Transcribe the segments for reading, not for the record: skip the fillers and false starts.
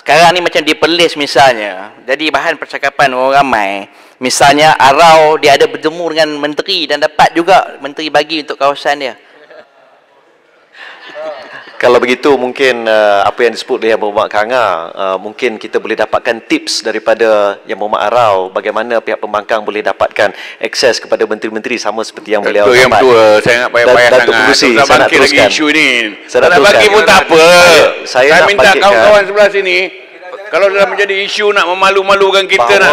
Sekarang ni macam diperlis misalnya, jadi bahan percakapan orang ramai. Misalnya Arau dia ada bertemu dengan menteri dan dapat juga menteri bagi untuk kawasan dia. Kalau begitu mungkin apa yang disebut oleh Yang Berhormat Kang mungkin kita boleh dapatkan tips daripada Yang Berhormat Arau bagaimana pihak pembangkang boleh dapatkan akses kepada menteri-menteri sama seperti yang beliau dapat. Yang betul, saya nak payah-payah sangat. Saya bangkit lagi isu ni. Nak bagi pun tak apa. Saya minta kawan-kawan sebelah sini, kalau dah menjadi isu nak memalu-malukan kita, nak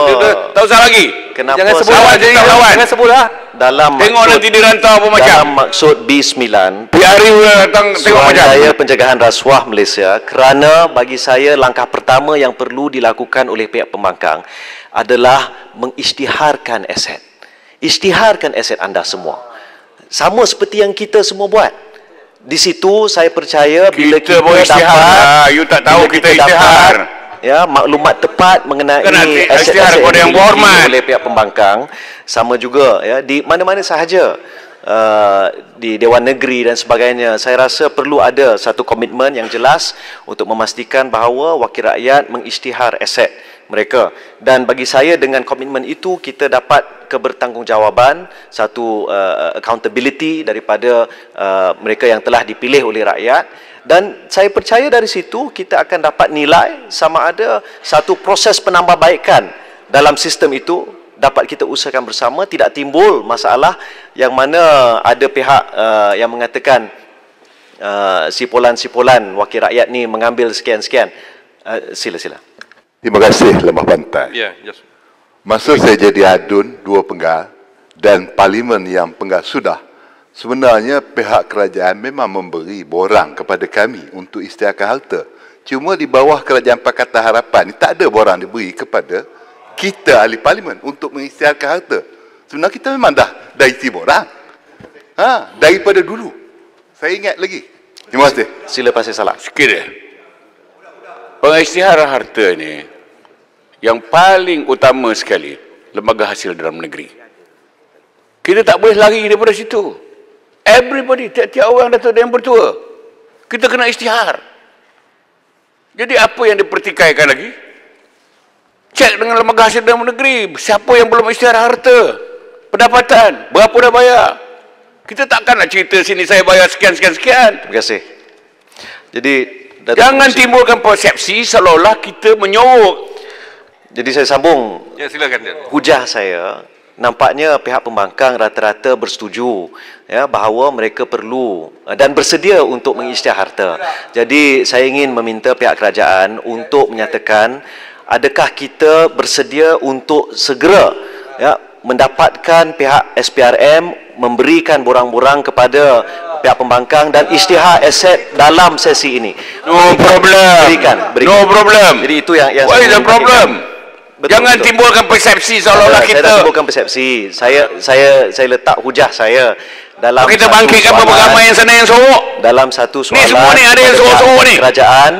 tak usah lagi. Kenapa jangan sebut lawan, jangan sebutlah. Dalam tengok maksud, nanti dirantau apa macam. Dalam maksud B9, PRU datang tengok macam. Suruhanjaya Pencegahan Rasuah Malaysia, kerana bagi saya langkah pertama yang perlu dilakukan oleh pihak pembangkang adalah mengisytiharkan aset. Isytiharkan aset anda semua. Sama seperti yang kita semua buat. Di situ saya percaya bila kita dapat, you tak tahu kita isytihar. Maklumat tepat mengenai aset-aset yang dimiliki oleh pihak pembangkang, sama juga di mana-mana sahaja di Dewan Negeri dan sebagainya. Saya rasa perlu ada satu komitmen yang jelas untuk memastikan bahawa wakil rakyat mengisytihar aset mereka, dan bagi saya dengan komitmen itu kita dapat kebertanggungjawabан, satu accountability daripada mereka yang telah dipilih oleh rakyat. Dan saya percaya dari situ kita akan dapat nilai sama ada satu proses penambahbaikan dalam sistem itu dapat kita usahakan bersama, tidak timbul masalah yang mana ada pihak yang mengatakan sipulan-sipulan wakil rakyat ni mengambil sekian-sekian. Sila-sila. Terima kasih Lemah Pantai. Masa saya jadi adun 2 penggal dan parlimen yang penggal sudah, sebenarnya pihak kerajaan memang memberi borang kepada kami untuk isytiharkan harta. Cuma di bawah kerajaan Pakatan Harapan tak ada borang diberi kepada kita ahli parlimen untuk mengisytiharkan harta. Sebenarnya kita memang dah isi borang. Daripada dulu. Saya ingat lagi. Terima kasih. Sila Pasir Salak. Sikit dia. Pengisytiharan harta ni yang paling utama sekali lembaga hasil dalam negeri. Kita tak boleh lari daripada situ. Everybody, tiap-tiap orang Datuk Yang Bertua, kita kena isytihar. Jadi apa yang dipertikaikan lagi? Cek dengan lembaga hasil dalam negeri, siapa yang belum isytihar harta, pendapatan, berapa dah bayar. Kita takkan nak cerita sini saya bayar sekian-sekian-sekian. Terima kasih. Jadi jangan timbulkan persepsi seolah-olah kita menyorok. Jadi saya sambung. Ya, silakan. Hujah saya, nampaknya pihak pembangkang rata-rata bersetuju bahawa mereka perlu dan bersedia untuk mengisytihar harta. Jadi saya ingin meminta pihak kerajaan untuk menyatakan adakah kita bersedia untuk segera mendapatkan pihak SPRM memberikan borang-borang kepada pihak pembangkang dan isytihar aset dalam sesi ini. No problem. Berikan. No problem. Jadi itu yang what is the problem? Betul, jangan timbulkan persepsi seolah-olah kita. Saya tak timbulkan persepsi. Saya letak hujah saya dalam kita bangkitkan beberapa ramai yang sana yang sorok. Dalam satu soalan. Ni semua ni ada yang sorok-sorok ni. Kerajaan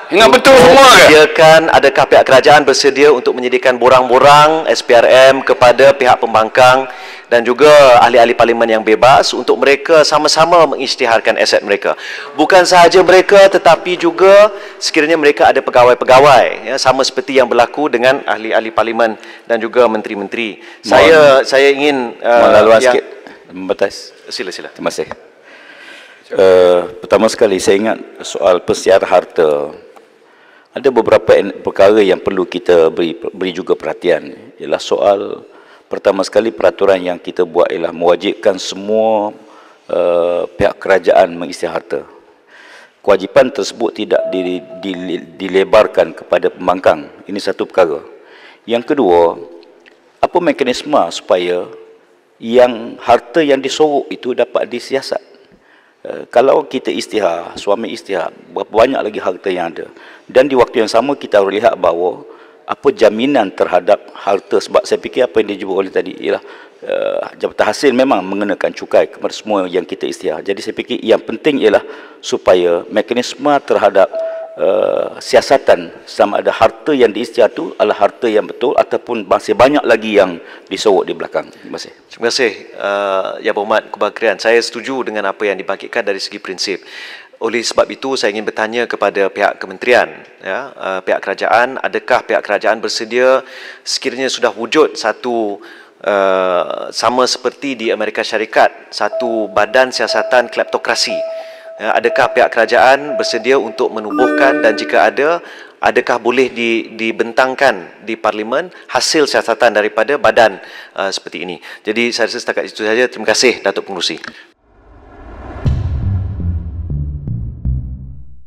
ingat betul semua ke? Adakah pihak kerajaan bersedia untuk menyediakan borang-borang SPRM kepada pihak pembangkang dan juga ahli-ahli parlimen yang bebas untuk mereka sama-sama mengisytiharkan aset mereka. Bukan sahaja mereka tetapi juga sekiranya mereka ada pegawai-pegawai sama seperti yang berlaku dengan ahli-ahli parlimen dan juga menteri-menteri. Saya ingin melaluan sikit membatas. Sila-sila. Terima kasih. Pertama sekali saya ingat soal pensiar harta. Ada beberapa perkara yang perlu kita beri juga perhatian. Ialah soal pertama sekali peraturan yang kita buat ialah mewajibkan semua pihak kerajaan mengisytihar harta. Kewajipan tersebut tidak dilebarkan kepada pembangkang. Ini satu perkara. Yang kedua, apa mekanisme supaya yang harta yang disorok itu dapat disiasat? Kalau kita isytihar, suami isytihar, berapa banyak lagi harta yang ada. Dan di waktu yang sama kita harus lihat bahawa apa jaminan terhadap harta. Sebab saya fikir apa yang dijemput oleh tadi ialah Jabatan Hasil memang mengenakan cukai kepada semua yang kita isytihar. Jadi saya fikir yang penting ialah supaya mekanisme terhadap siasatan sama ada harta yang diisytihar itu adalah harta yang betul ataupun masih banyak lagi yang disorok di belakang. Terima kasih. Terima kasih Yang Berhormat Kebakrian. Saya setuju dengan apa yang dibangkitkan dari segi prinsip. Oleh sebab itu saya ingin bertanya kepada pihak kementerian, ya, pihak kerajaan, adakah pihak kerajaan bersedia sekiranya sudah wujud satu sama seperti di Amerika Syarikat, satu badan siasatan kleptokrasi, ya, adakah pihak kerajaan bersedia untuk menubuhkan, dan jika ada, adakah boleh dibentangkan di Parlimen hasil siasatan daripada badan seperti ini. Jadi saya rasa setakat itu saja. Terima kasih Datuk Pengerusi.